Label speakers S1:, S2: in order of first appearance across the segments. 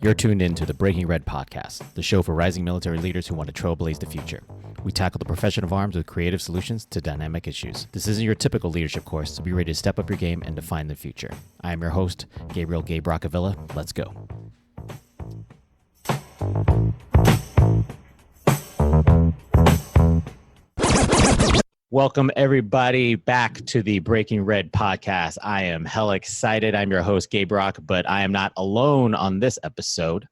S1: You're tuned in to the Breaking Red podcast, the show for rising military leaders who want to trailblaze the future. We tackle the profession of arms with creative solutions to dynamic issues. This isn't your typical leadership course, so be ready to step up your game and define the future. I am your host, Gabriel Gabe Rockavilla. Let's go. Welcome, everybody, back to the Breaking Red podcast. I am hella excited. I'm your host, Gabe Rock, but I am not alone on this episode.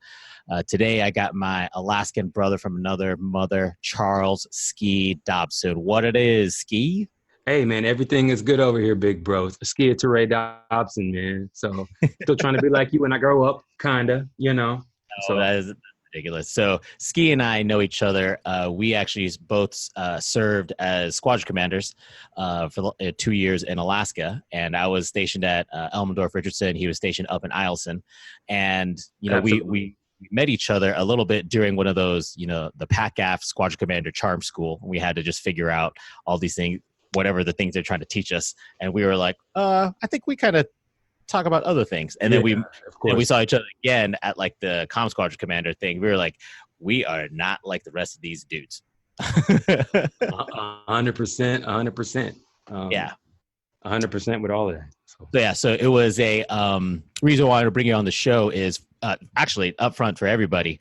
S1: Today, I got my Alaskan brother from another mother, Charles Ski Dobson. What it is, Ski?
S2: Hey, man, everything is good over here, big bro. Ski Dobson, man. So still trying to be like you when I grow up, kind of, you know.
S1: So that is ridiculous. So Ski and I know each other. We actually both served as squadron commanders for 2 years in Alaska, and I was stationed at Elmendorf Richardson. He was stationed up in Eielson, and you know we met each other a little bit during one of those, you know, the PACAF Squadron Commander Charm School. We had to just figure out all these things, whatever the things they're trying to teach us, and we were like, I think we kind of talk about other things. And then we saw each other again at like the Comm Squadron Commander thing. We were like, we are not like the rest of these dudes.
S2: 100%.
S1: Yeah.
S2: 100% with all of that.
S1: So it was a reason why I wanted to bring you on the show is actually up front for everybody.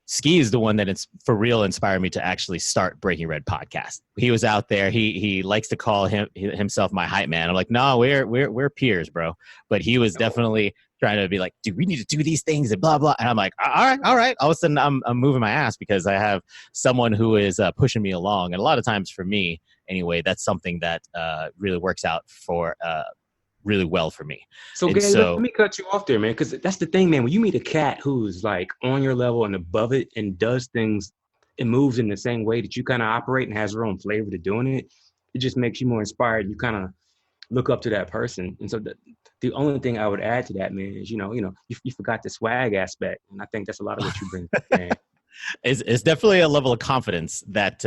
S1: Ski is the one that it's for real inspired me to actually start Breaking Red podcast. He was out there. He likes to call himself my hype man. I'm like, no, we're peers, bro. But he was definitely trying to be like, dude, we need to do these things and blah, blah. And I'm like, all right. All of a sudden I'm moving my ass because I have someone who is pushing me along. And a lot of times for me, anyway, that's something that really works out for really well for me.
S2: So, Gabe, let me cut you off there, man, because that's the thing, man. When you meet a cat who's like on your level and above it and does things and moves in the same way that you kind of operate and has her own flavor to doing it, it just makes you more inspired. You kind of look up to that person. And so the only thing I would add to that, man, is, you forgot the swag aspect. And I think that's a lot of what you bring, man.
S1: It's definitely a level of confidence that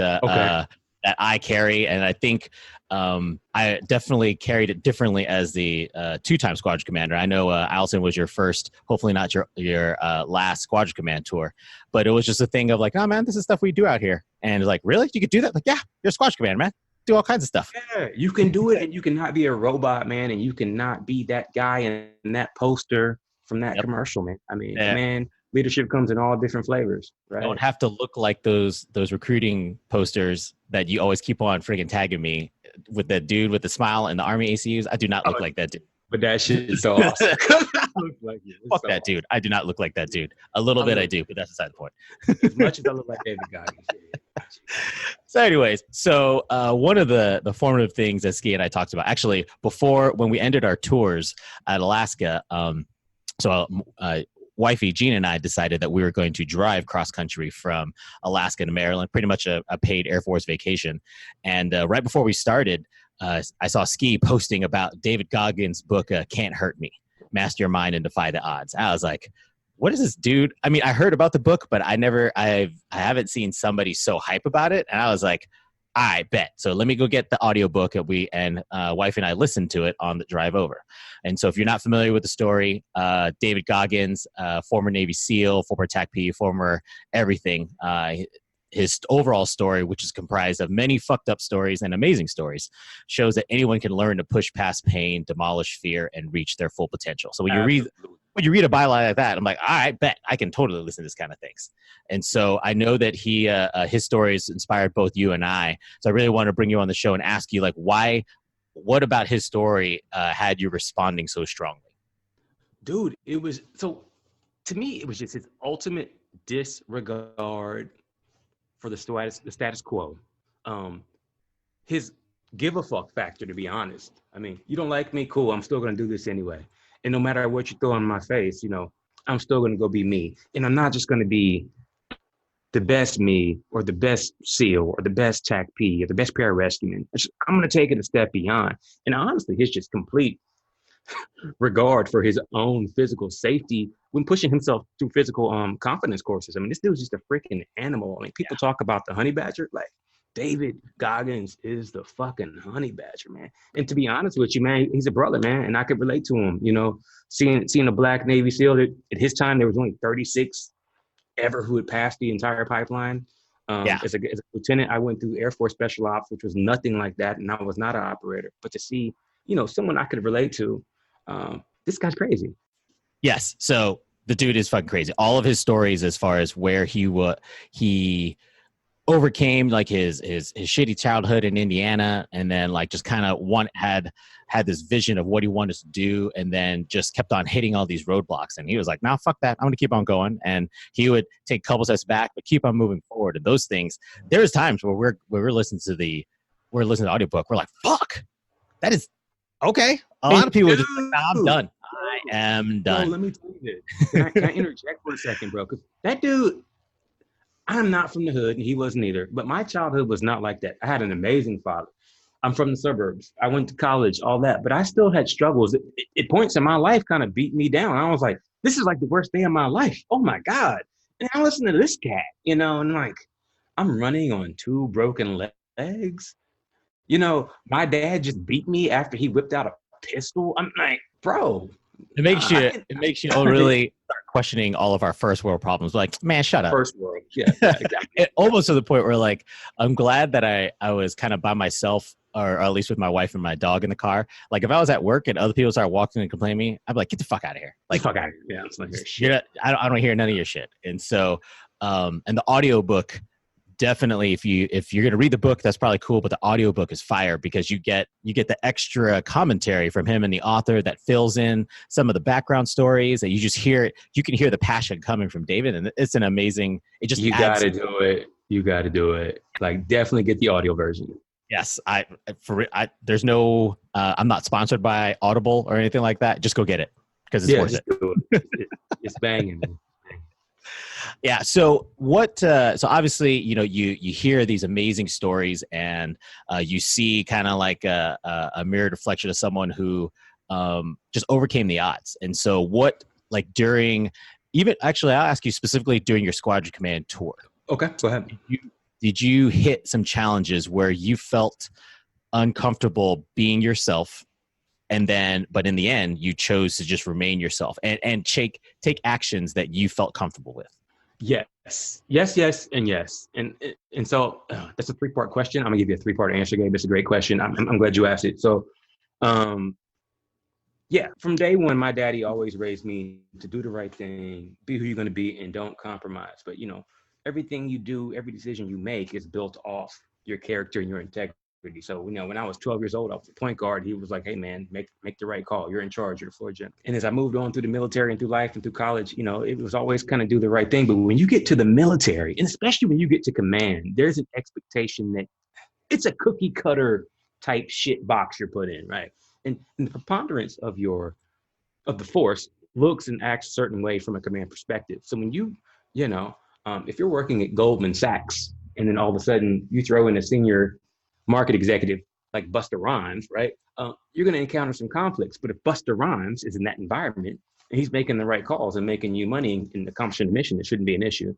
S1: that I carry, and I think I definitely carried it differently as the two-time squadron commander. I know Allison was your first, hopefully not your last squadron command tour, but it was just a thing of like, oh man, this is stuff we do out here, and it's like, really, you could do that? Like, yeah, you're a squadron commander, man. Do all kinds of stuff.
S2: Yeah, you can do it, and you cannot be a robot, man, and you cannot be that guy in that poster from that commercial, man. I mean, man. Leadership comes in all different flavors, right?
S1: I don't have to look like those recruiting posters that you always keep on friggin' tagging me with the dude with the smile and the Army ACUs. I do not look like that dude.
S2: But that shit is so awesome.
S1: Fuck that dude. I do not look like that dude. A little bit I do, but that's beside the point.
S2: As much as I look like David Goggins.
S1: So anyways, one of the formative things that Ski and I talked about, actually, before when we ended our tours at Alaska, wifey Jean and I decided that we were going to drive cross country from Alaska to Maryland, pretty much a paid Air Force vacation. And right before we started, I saw Ski posting about David Goggins' book, Cant Hurt Me, Master Your Mind and Defy the Odds. I was like, what is this dude? I mean, I heard about the book, but I haven't seen somebody so hype about it. And I was like, I bet. So let me go get the audiobook, and wife and I listened to it on the drive over. And so if you're not familiar with the story, David Goggins, former Navy SEAL, former TACP, former everything, his overall story, which is comprised of many fucked up stories and amazing stories, shows that anyone can learn to push past pain, demolish fear, and reach their full potential. So when you read a byline like that, I'm like, I bet I can totally listen to this kind of things. And so I know that his story has inspired both you and I. So I really want to bring you on the show and ask you, like, what about his story had you responding so strongly?
S2: Dude, to me, it was just his ultimate disregard for the status quo. His give a fuck factor, to be honest. I mean, you don't like me? Cool, I'm still going to do this anyway. And no matter what you throw in my face, I'm still going to go be me. And I'm not just going to be the best me or the best SEAL or the best TACP or the best pararescueman. I'm going to take it a step beyond. And honestly, his just complete regard for his own physical safety when pushing himself through physical confidence courses. I mean, this dude's just a freaking animal. I mean, people talk about the honey badger. Like, David Goggins is the fucking honey badger, man. And to be honest with you, man, he's a brother, man, and I could relate to him. You know, seeing a black Navy SEAL at his time, there was only 36 ever who had passed the entire pipeline. As a lieutenant, I went through Air Force Special Ops, which was nothing like that, and I was not an operator. But to see, you know, someone I could relate to, this guy's crazy.
S1: Yes. So the dude is fucking crazy. All of his stories, as far as where he overcame like his shitty childhood in Indiana, and then like just kind of had this vision of what he wanted to do, and then just kept on hitting all these roadblocks. And he was like, "Nah, fuck that. I'm gonna keep on going." And he would take a couple steps back, but keep on moving forward. And those things, there was times where we're listening to the audiobook. We're like, "Fuck, that is okay." A lot of people are just like, "Nah, I'm done. I am done."
S2: Bro, let me tell you this. Can I interject for a second, bro? Because that dude, I'm not from the hood, and he wasn't either. But my childhood was not like that. I had an amazing father. I'm from the suburbs. I went to college, all that. But I still had struggles. It points in my life kind of beat me down. I was like, this is like the worst day of my life. Oh, my God. And I listen to this cat, you know, and like, I'm running on 2 broken legs. You know, my dad just beat me after he whipped out a pistol. I'm like, bro.
S1: It makes you really start questioning all of our first world problems. Like, man, shut up.
S2: First world. Yeah, exactly.
S1: Almost to the point where like, I'm glad that I was kind of by myself, or at least with my wife and my dog in the car. Like if I was at work and other people started walking and complaining to me, I'd be like, get the fuck out of here. Like,
S2: fuck out of here. Yeah, it's like shit.
S1: I don't hear none of your shit. And so, and the audiobook, definitely, if you're going to read the book, that's probably cool, but the audiobook is fire because you get the extra commentary from him and the author that fills in some of the background stories, that you just hear. You can hear the passion coming from David, and it's an amazing. It just
S2: you got to do it. You got to do it. Like, definitely get the audio version.
S1: Yes, there's no. I'm not sponsored by Audible or anything like that. Just go get it because it's worth it.
S2: It's banging, man.
S1: Yeah. So what? So obviously, you know, you hear these amazing stories, and you see kind of like a mirrored reflection of someone who just overcame the odds. And so, what, like during, even actually, I'll ask you specifically during your Squadron Command tour.
S2: Okay, go ahead.
S1: Did you hit some challenges where you felt uncomfortable being yourself? And then, but in the end, you chose to just remain yourself and take actions that you felt comfortable with.
S2: Yes, and yes. And so that's a 3-part question. I'm gonna give you a 3-part answer, Gabe. It's a great question. I'm glad you asked it. So, yeah, from day one, my daddy always raised me to do the right thing, be who you're gonna be, and don't compromise. But you know, everything you do, every decision you make is built off your character and your integrity. So, you know, when I was 12 years old, I was a point guard. He was like, hey, man, make the right call. You're in charge. You're the floor general. And as I moved on through the military and through life and through college, you know, it was always kind of do the right thing. But when you get to the military, and especially when you get to command, there's an expectation that it's a cookie cutter type shit box you're put in, right? And the preponderance of the force looks and acts a certain way from a command perspective. So when you know, if you're working at Goldman Sachs and then all of a sudden you throw in a senior market executive like Busta Rhymes, right? You're going to encounter some conflicts. But if Busta Rhymes is in that environment and he's making the right calls and making you money and accomplishing the mission, it shouldn't be an issue.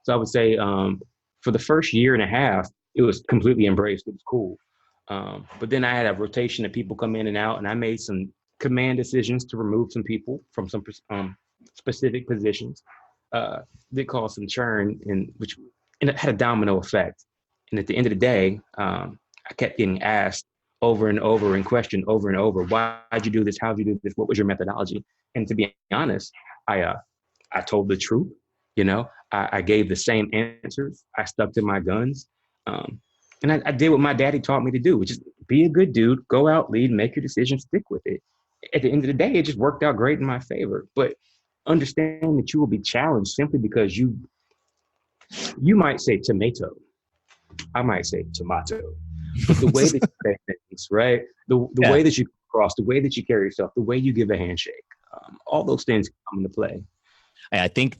S2: So I would say for the first year and a half, it was completely embraced. It was cool. But then I had a rotation of people come in and out, and I made some command decisions to remove some people from some specific positions. They caused some churn, and it had a domino effect. And at the end of the day, I kept getting asked over and over and questioned over and over, why'd you do this? How'd you do this? What was your methodology? And to be honest, I told the truth. You know, I gave the same answers. I stuck to my guns. And I did what my daddy taught me to do, which is be a good dude, go out, lead, make your decisions, stick with it. At the end of the day, it just worked out great in my favor. But understand that you will be challenged simply because you might say tomato. I might say tomato. But the way that you say things, right? The way that you cross, the way that you carry yourself, the way you give a handshake, all those things come into play.
S1: I think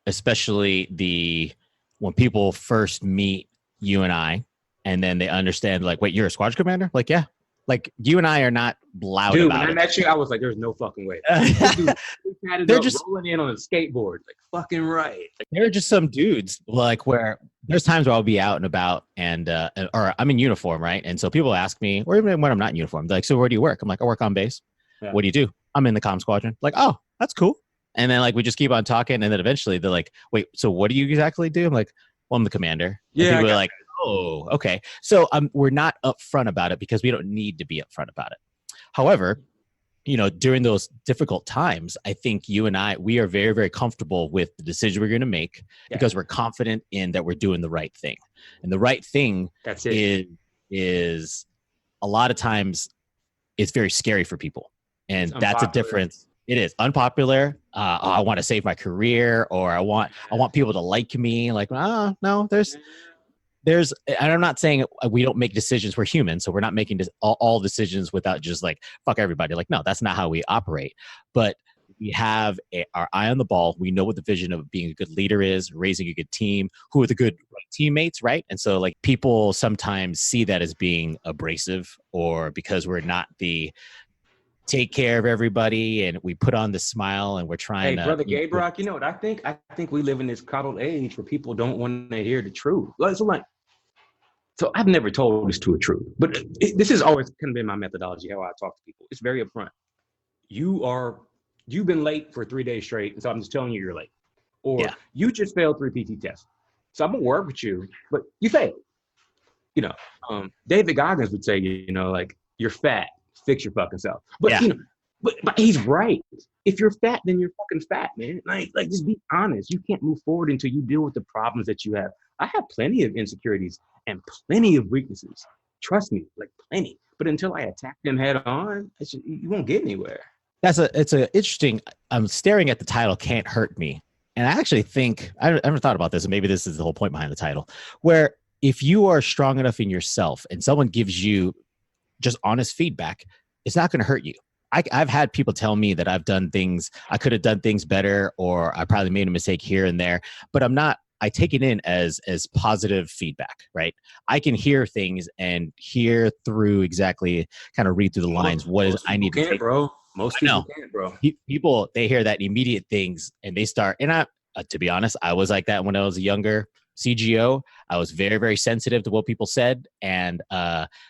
S1: especially when people first meet you and I, and then they understand, like, wait, you're a squadron commander? Like, yeah. Like, you and I are not loud
S2: Dude,
S1: about it.
S2: when I met you, I was like, there's no fucking way. They're just rolling in on a skateboard. Like, fucking right. Like,
S1: there are just some dudes, like, where there's times where I'll be out and about or I'm in uniform, right? And so people ask me, or even when I'm not in uniform, they're like, so where do you work? I'm like, I work on base.
S2: Yeah.
S1: What do you do? I'm in the comm squadron. Like, oh, that's cool. And then like we just keep on talking, and then eventually they're like, wait, so what do you exactly do? I'm like, well, I'm the commander. And
S2: Yeah,
S1: people are like, oh, okay. So we're not upfront about it because we don't need to be upfront about it. However, during those difficult times, I think you and we are very, very comfortable with the decision we're going to make because we're confident in that we're doing the right thing. And the right thing is a lot of times it's very scary for people. And that's a difference. It is unpopular. I want to save my career, or I want people to like me. Like, no, and I'm not saying we don't make decisions. We're human, so we're not making all decisions without just like fuck everybody. Like, no, that's not how we operate. But we have our eye on the ball. We know what the vision of being a good leader is, raising a good team, who are the good teammates, right? And so like people sometimes see that as being abrasive, or because we're not the take care of everybody and we put on the smile and we're trying to.
S2: Hey, brother Gabriel, you know what I think? I think we live in this coddled age where people don't want to hear the truth. So I've never told this to a truth, but this has always kind of been my methodology, how I talk to people. It's very upfront. You've been late for 3 days straight, and so I'm just telling you you're late. Or you just failed 3 PT tests. So I'm gonna work with you, but you failed. David Goggins would say, like, you're fat, fix your fucking self. But but he's right. If you're fat, then you're fucking fat, man. Like just be honest. You can't move forward until you deal with the problems that you have. I have plenty of insecurities and plenty of weaknesses. Trust me, like plenty. But until I attack them head on, you won't get anywhere.
S1: It's a interesting. I'm staring at the title, Cant Hurt Me. And I actually think, I never thought about this, and maybe this is the whole point behind the title, where if you are strong enough in yourself and someone gives you just honest feedback, it's not going to hurt you. I've had people tell me that I could have done things better, or I probably made a mistake here and there, but I take it in as positive feedback, right? I can hear things and hear through exactly, kind of read through the lines. I need to take,
S2: bro. Most people can't, bro.
S1: People, they hear that immediate things and they start, and to be honest, I was like that when I was a younger CGO. I was very, very sensitive to what people said, and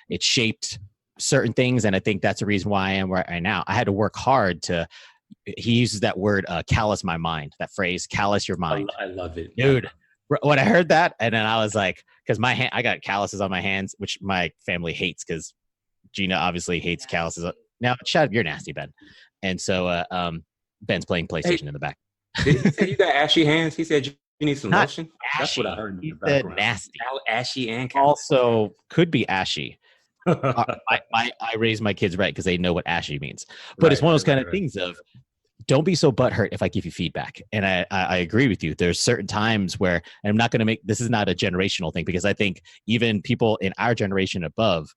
S1: it shaped certain things. And I think that's the reason why I am right now. I had to work hard he uses that word, callous my mind, that phrase, callous your mind.
S2: I love it.
S1: Dude, when I heard that, and then I was like, because I got calluses on my hands, which my family hates because Gina obviously hates calluses. Now, shut up, you're nasty, Ben. And so Ben's playing PlayStation in the back.
S2: Did he say you got ashy hands? He said you need some lotion?
S1: Ashy.
S2: That's what I heard in the
S1: background. He said nasty.
S2: Ashy and callous.
S1: Also could be ashy. I raise my kids right because they know what ashy means. But it's one of those kind of things of, don't be so butthurt if I give you feedback. And I agree with you. There's certain times where, and I'm not going to this is not a generational thing, because I think even people in our generation above,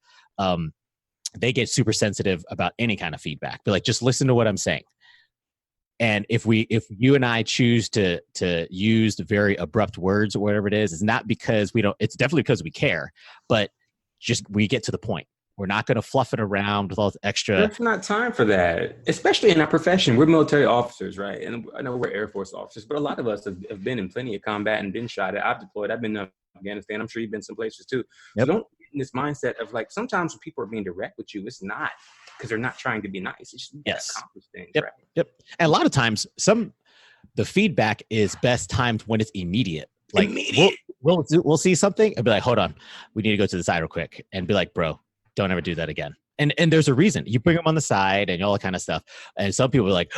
S1: they get super sensitive about any kind of feedback. But like, just listen to what I'm saying. And if you and I choose to use the very abrupt words or whatever it is, it's not because it's definitely because we care, but just we get to the point. We're not going to fluff it around with all the extra.
S2: There's not time for that, especially in our profession. We're military officers, right? And I know we're Air Force officers, but a lot of us have been in plenty of combat and been shot at. I've deployed. I've been to Afghanistan. I'm sure you've been some places too. Yep. So don't get in this mindset of like, sometimes when people are being direct with you, it's not because they're not trying to be nice. It's just accomplish things,
S1: right? Yep. And a lot of times, the feedback is best timed when it's immediate. Like we'll see something and be like, hold on, we need to go to the side real quick, and be like, bro, don't ever do that again. And there's a reason. You bring them on the side and all that kind of stuff. And some people are like,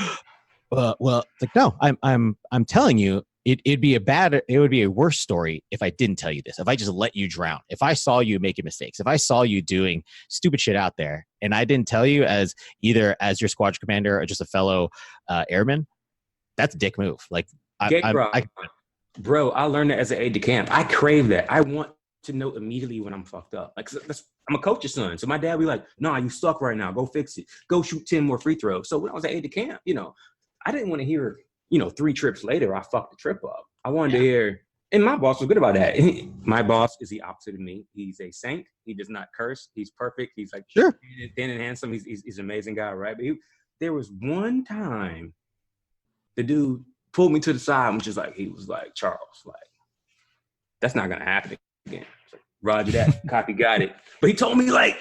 S1: well, like, no, I'm telling you, it would be a worse story if I didn't tell you this. If I just let you drown. If I saw you making mistakes, if I saw you doing stupid shit out there and I didn't tell you either as your squadron commander or just a fellow airman, that's a dick move. Like,
S2: Bro, I learned that as an aide de camp. I crave that. I want to know immediately when I'm fucked up. Like, I'm a coach's son. So my dad be like, nah, you suck right now. Go fix it. Go shoot 10 more free throws. So when I was at aide de camp, I didn't want to hear, 3 trips later, I fucked the trip up. I wanted to hear, and my boss was good about that. My boss is the opposite of me. He's a saint. He does not curse. He's perfect. He's like thin and handsome. He's an amazing guy, right? But there was one time the dude pulled me to the side and he was like, Charles, like, that's not going to happen again. So, Roger that. Copy, got it. But he told me like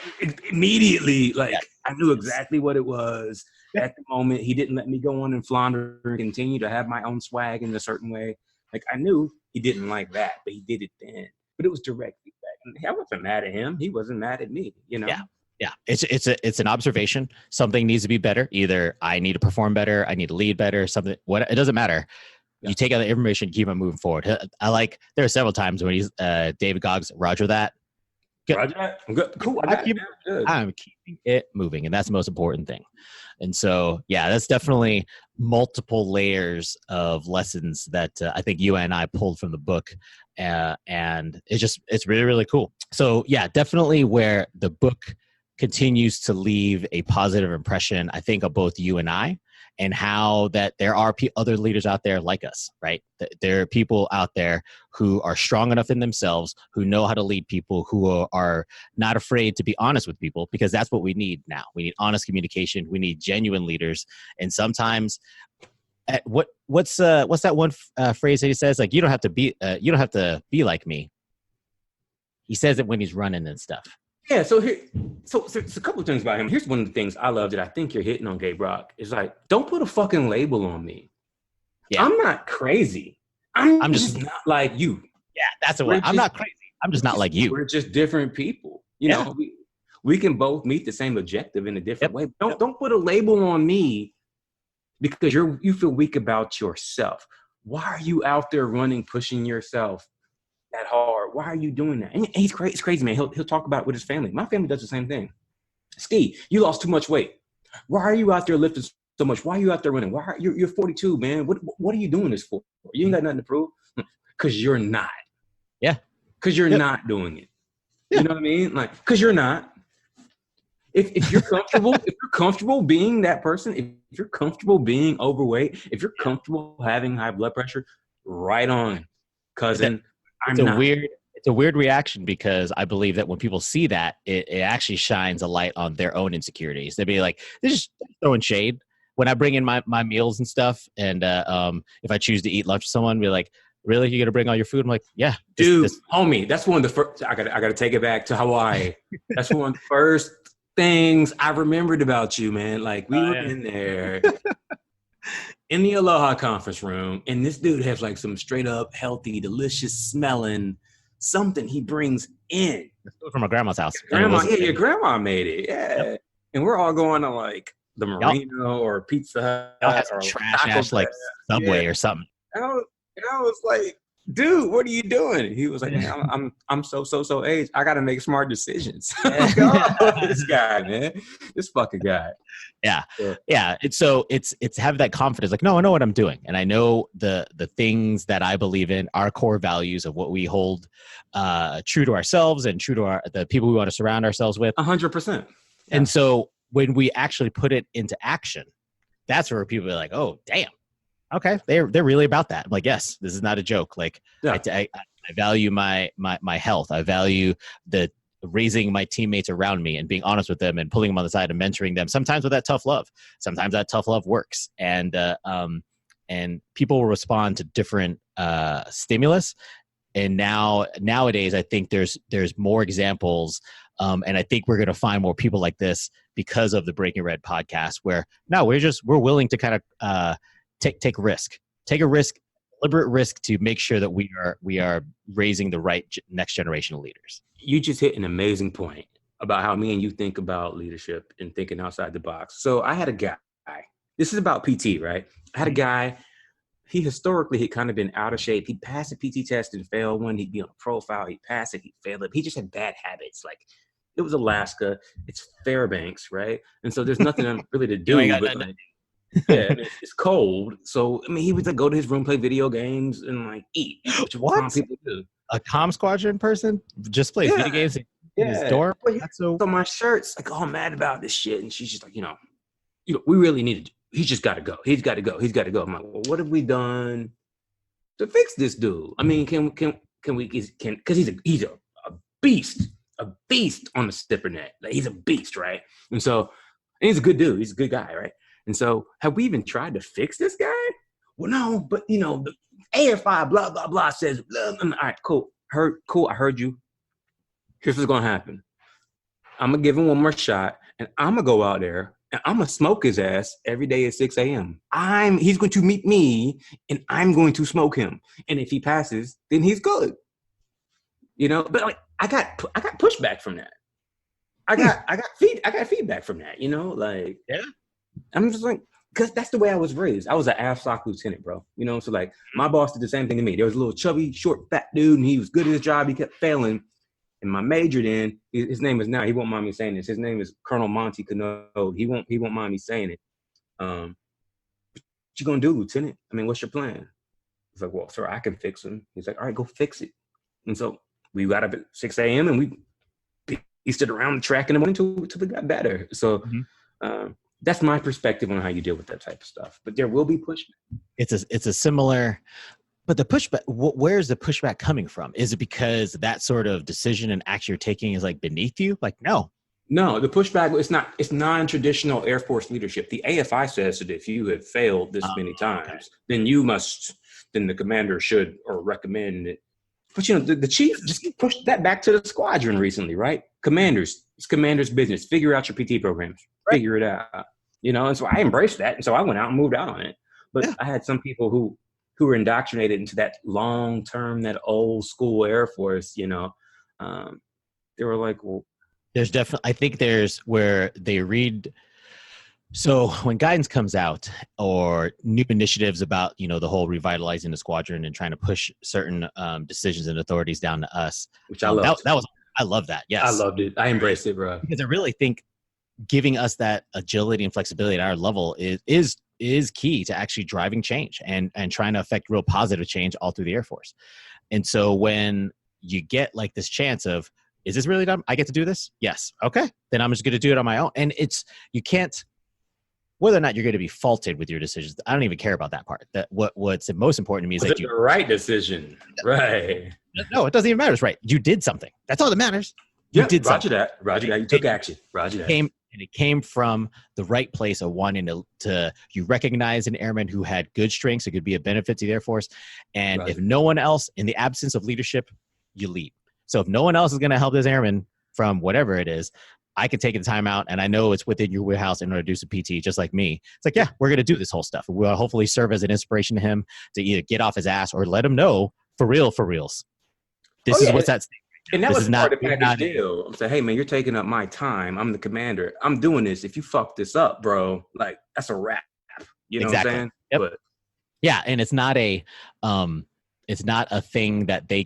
S2: immediately, like I knew exactly what it was at the moment. He didn't let me go on and flounder and continue to have my own swag in a certain way. Like I knew he didn't like that, but he did it then. But it was direct feedback. And I wasn't mad at him. He wasn't mad at me, you know?
S1: Yeah. It's an observation. Something needs to be better. Either I need to perform better, I need to lead better, something, what, it doesn't matter. Yeah. You take out the information, keep it moving forward. There are several times when he's David Goggins, Roger that. Good.
S2: Roger that. I'm good. Cool.
S1: I'm keeping it moving, and that's the most important thing. And so, yeah, that's definitely multiple layers of lessons that I think you and I pulled from the book, and it's really, really cool. So, yeah, definitely where the book continues to leave a positive impression, I think, of both you and I, and how that there are other leaders out there like us, right? There are people out there who are strong enough in themselves, who know how to lead people, who are not afraid to be honest with people, because that's what we need now. We need honest communication. We need genuine leaders. And sometimes, what's that one phrase that he says? Like, you don't have to be like me. He says it when he's running and stuff.
S2: Yeah, so it's a couple of things about him. Here's one of the things I love that I think you're hitting on, Gabe Rock. It's like, don't put a fucking label on me. Yeah. I'm not crazy. I'm just not like you.
S1: Yeah, that's the one. I'm not crazy. I'm just not like you.
S2: We're just different people. You know, we can both meet the same objective in a different way. Don't put a label on me because you feel weak about yourself. Why are you out there running, pushing yourself that hard? Why are you doing that? And he's crazy. It's crazy, man. He'll talk about it with his family. My family does the same thing. Ski, you lost too much weight. Why are you out there lifting so much? Why are you out there running? You're 42, man. What are you doing this for? You ain't got nothing to prove. Because you're not.
S1: Yeah.
S2: Because you're not doing it. Yeah. You know what I mean? Like, because you're not. If you're comfortable being that person, if you're comfortable being overweight, if you're comfortable having high blood pressure, right on, cousin.
S1: It's a weird reaction, because I believe that when people see that, it actually shines a light on their own insecurities. They'd be like, they're just throwing shade. When I bring in my meals and stuff, and if I choose to eat lunch with someone, be like, really, you gonna bring all your food? I'm like, yeah,
S2: dude, homie, that's one of the first. I gotta take it back to Hawaii. That's one of the first things I remembered about you, man. Like we were in there. In the Aloha conference room, and this dude has like some straight up healthy, delicious smelling something he brings in.
S1: From my grandma's house.
S2: Your grandma made it. Yeah. Yep. And we're all going to like the Marino or Pizza Hut or
S1: trash ass like Subway or something.
S2: And I was like, dude, what are you doing? He was like, man, I'm so aged. I got to make smart decisions. This guy, man, this fucking guy.
S1: Yeah. It's having that confidence. Like, no, I know what I'm doing, and I know the things that I believe in, our core values of what we hold true to ourselves and true to the people we want to surround ourselves with.
S2: 100%.
S1: And so when we actually put it into action, that's where people are like, oh, damn. Okay, they're really about that. I'm like, yes, this is not a joke. Like, I value my health. I value the raising my teammates around me and being honest with them and pulling them on the side and mentoring them. Sometimes with that tough love. Sometimes that tough love works, and people will respond to different stimulus. And nowadays, I think there's more examples, and I think we're going to find more people like this because of the Breaking Red podcast. Where we're willing to kind of take a risk, deliberate risk, to make sure that we are raising the right next generation of leaders.
S2: You just hit an amazing point about how me and you think about leadership and thinking outside the box. So I had a guy, this is about PT, right? I had a guy, he historically had kind of been out of shape. He'd pass a PT test and fail one. He'd be on a profile. He'd pass it. He'd fail it. He just had bad habits. Like, it was Alaska. It's Fairbanks, right? And so there's nothing really to do. It's cold. So, I mean, he would like go to his room, play video games, and like eat.
S1: What?
S2: People do.
S1: A comm squadron person just plays video games in his dorm?
S2: So my shirt's like all mad about this shit. And she's just like, we really need to, he's just got to go. He's got to go. I'm like, well, what have we done to fix this dude? I mean, can we, because he's a beast on the stipper net. Like, he's a beast, right? And he's a good dude. He's a good guy, right? And so, have we even tried to fix this guy? Well, no, but the AFI, blah, blah, blah, says, blah, blah. All right, cool. cool, I heard you. Here's what's gonna happen. I'm gonna give him one more shot, and I'm gonna go out there and I'm gonna smoke his ass every day at 6 a.m. He's going to meet me, and I'm going to smoke him. And if he passes, then he's good. You know, but like I got pushback from that. I got feedback from that. You know, like I'm just like, because that's the way I was raised. I was an AFSOC lieutenant, bro. You know, so like my boss did the same thing to me. There was a little chubby, short, fat dude, and he was good at his job. He kept failing. And my major then, his name is now, he won't mind me saying this. His name is Colonel Monty Cano. He won't mind me saying it. What you gonna do, Lieutenant? I mean, what's your plan? He's like, well, sir, I can fix him. He's like, all right, go fix it. And so we got up at 6 a.m. and he stood around the track in the morning until we got better. So that's my perspective on how you deal with that type of stuff. But there will be pushback.
S1: It's a similar, but the pushback, where's the pushback coming from? Is it because that sort of decision and action you're taking is like beneath you? Like, no,
S2: the pushback, it's non-traditional Air Force leadership. The AFI says that if you have failed this many times, then the commander should or recommend it. But you know, the chief just pushed that back to the squadron recently, right? Commanders, it's commander's business. Figure out your PT programs. Right. Figure it out. You know, and so I embraced that. And so I went out and moved out on it. But I had some people who were indoctrinated into that long-term, that old school Air Force, you know, they were like, well.
S1: There's definitely, I think there's where they read. So when guidance comes out or new initiatives about, you know, the whole revitalizing the squadron and trying to push certain decisions and authorities down to us.
S2: Which I love.
S1: I love that. Yes.
S2: I loved it. I embraced it, bro.
S1: Because I really think giving us that agility and flexibility at our level is key to actually driving change and trying to affect real positive change all through the Air Force. And so when you get like this chance of, is this really dumb? I get to do this? Yes. Okay. Then I'm just going to do it on my own. And you can't, whether or not you're going to be faulted with your decisions, I don't even care about that part. That what's most important to me is that
S2: the right decision. Right.
S1: No, it doesn't even matter. It's right. You did something. That's all that matters.
S2: You did Roger something. Roger that. You took action. Roger that.
S1: It came from the right place of wanting to you recognize an airman who had good strengths. It could be a benefit to the Air Force. And if no one else, in the absence of leadership, you lead. So if no one else is going to help this airman from whatever it is, I can take the time out, and I know it's within your wheelhouse in order to do some PT, just like me. It's like, yeah, we're going to do this whole stuff. We'll hopefully serve as an inspiration to him to either get off his ass or let him know for reals. This is what's at stake.
S2: And that was part of the package deal. I'm saying, hey, man, you're taking up my time. I'm the commander. I'm doing this. If you fuck this up, bro, like, that's a wrap. You know what I'm saying?
S1: Yep. But, yeah, and it's not a thing that they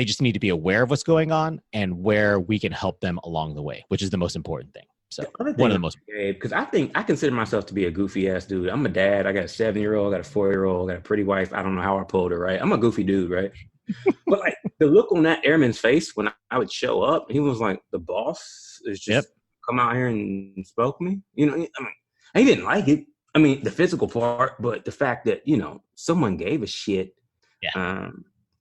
S1: just need to be aware of what's going on and where we can help them along the way, which is the most important thing. So one of the most,
S2: because I consider myself to be a goofy ass dude. I'm a dad. I got a 7-year-old, I got a 4-year-old, I got a pretty wife. I don't know how I pulled her, right? I'm a goofy dude, right? But like the look on that airman's face when I would show up, he was like, the boss is just come out here and spoke me. You know, I mean, he didn't like it. I mean, the physical part, but the fact that, you know, someone gave a shit. Yeah.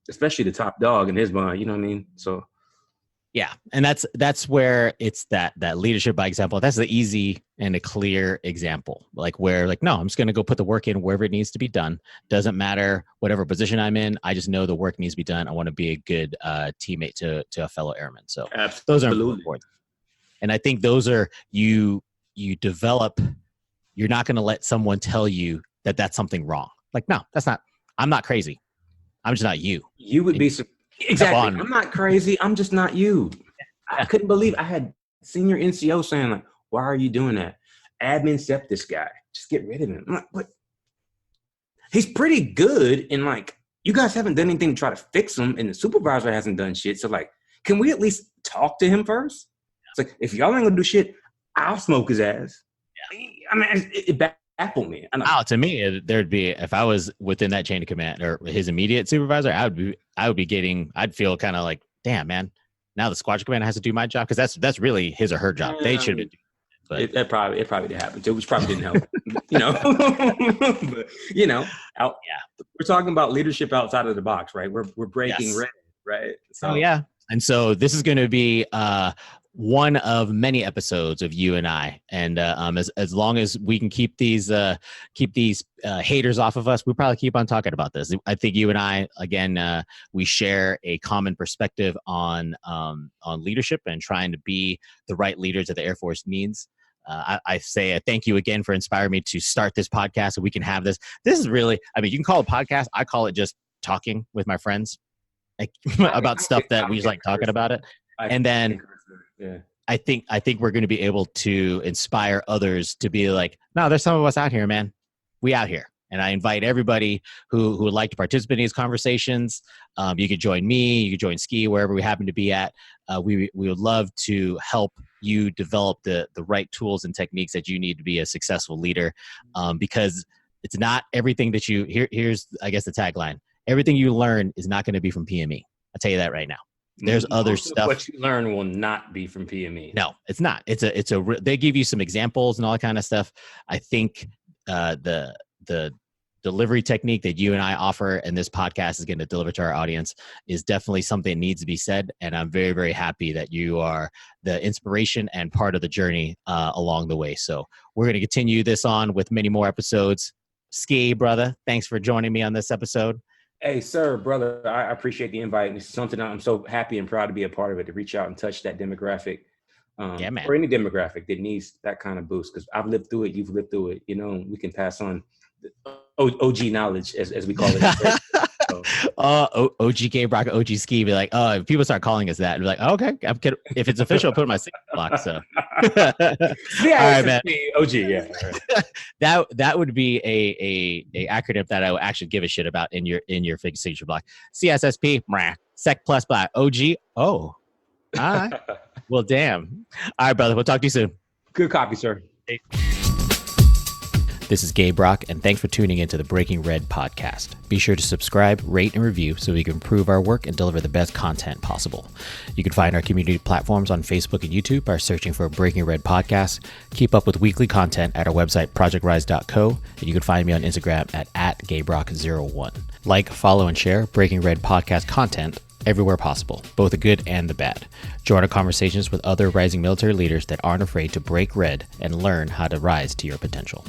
S2: Especially the top dog in his mind, you know what I mean? So,
S1: yeah, and that's where it's that leadership by example. That's the easy and a clear example. Like where, like, no, I'm just going to go put the work in wherever it needs to be done. Doesn't matter whatever position I'm in. I just know the work needs to be done. I want to be a good teammate to a fellow airman. So those are important. And I think those are you develop. You're not going to let someone tell you that that's something wrong. Like, no, that's not. I'm not crazy. I'm just not you.
S2: You would be exactly. I'm not crazy. I'm just not you. I couldn't believe I had senior NCO saying like, "Why are you doing that? Admin accept this guy. Just get rid of him." I'm like, "What? He's pretty good." And like, you guys haven't done anything to try to fix him, and the supervisor hasn't done shit. So like, can we at least talk to him first? It's like, if y'all ain't gonna do shit, I'll smoke his ass. Yeah. I mean, it baffled me.
S1: To me, there'd be, if I was within that chain of command or his immediate supervisor, I'd feel kind of like, damn, man, now the squadron commander has to do my job, because that's really his or her job. They should have been doing it.
S2: It probably did happen too, which probably didn't help. You know, but, you know, we're talking about leadership outside of the box, right? We're breaking red, right?
S1: So and so this is going to be one of many episodes of you and I. And as long as we can keep these haters off of us, we'll probably keep on talking about this. I think you and I, again, we share a common perspective on leadership and trying to be the right leaders that the Air Force needs. I say thank you again for inspiring me to start this podcast so we can have this. This is really, I mean, you can call it a podcast. I call it just talking with my friends about stuff that we just like talking about it. And then I think we're going to be able to inspire others to be like, no, there's some of us out here, man. We out here. And I invite everybody who would like to participate in these conversations. You could join me, you could join Ski, wherever we happen to be at. We would love to help you develop the right tools and techniques that you need to be a successful leader. Because it's not everything that here's, I guess, the tagline. Everything you learn is not going to be from PME. I'll tell you that right now. There's other stuff.
S2: What you learn will not be from PME.
S1: No, it's not. They give you some examples and all that kind of stuff. I think the delivery technique that you and I offer and this podcast is going to deliver to our audience is definitely something that needs to be said. And I'm very, very happy that you are the inspiration and part of the journey along the way. So we're going to continue this on with many more episodes. Ski, brother, thanks for joining me on this episode.
S2: Hey, sir, brother, I appreciate the invite. And it's something I'm so happy and proud to be a part of it, to reach out and touch that demographic.
S1: Yeah, man.
S2: Or any demographic that needs that kind of boost, because I've lived through it, you've lived through it, we can pass on OG knowledge, as we call it.
S1: OG Gabe Brock, OG Ski, be like, oh, if people start calling us that, be like, oh, okay, if it's official, I'll put it in my signal block. So,
S2: yeah, all right, man. OG, yeah.
S1: that would be a acronym that I would actually give a shit about in your signature block. CSSP, Sec plus black, OG. Oh, all right. Well, damn. All right, brother. We'll talk to you soon.
S2: Good copy, sir. Hey.
S1: This is Gabe Brock, and thanks for tuning into the Breaking Red podcast. Be sure to subscribe, rate, and review so we can improve our work and deliver the best content possible. You can find our community platforms on Facebook and YouTube by searching for Breaking Red Podcast. Keep up with weekly content at our website, projectrise.co, and you can find me on Instagram at GabeRock01. Like, follow, and share Breaking Red Podcast content everywhere possible, both the good and the bad. Join our conversations with other rising military leaders that aren't afraid to break red and learn how to rise to your potential.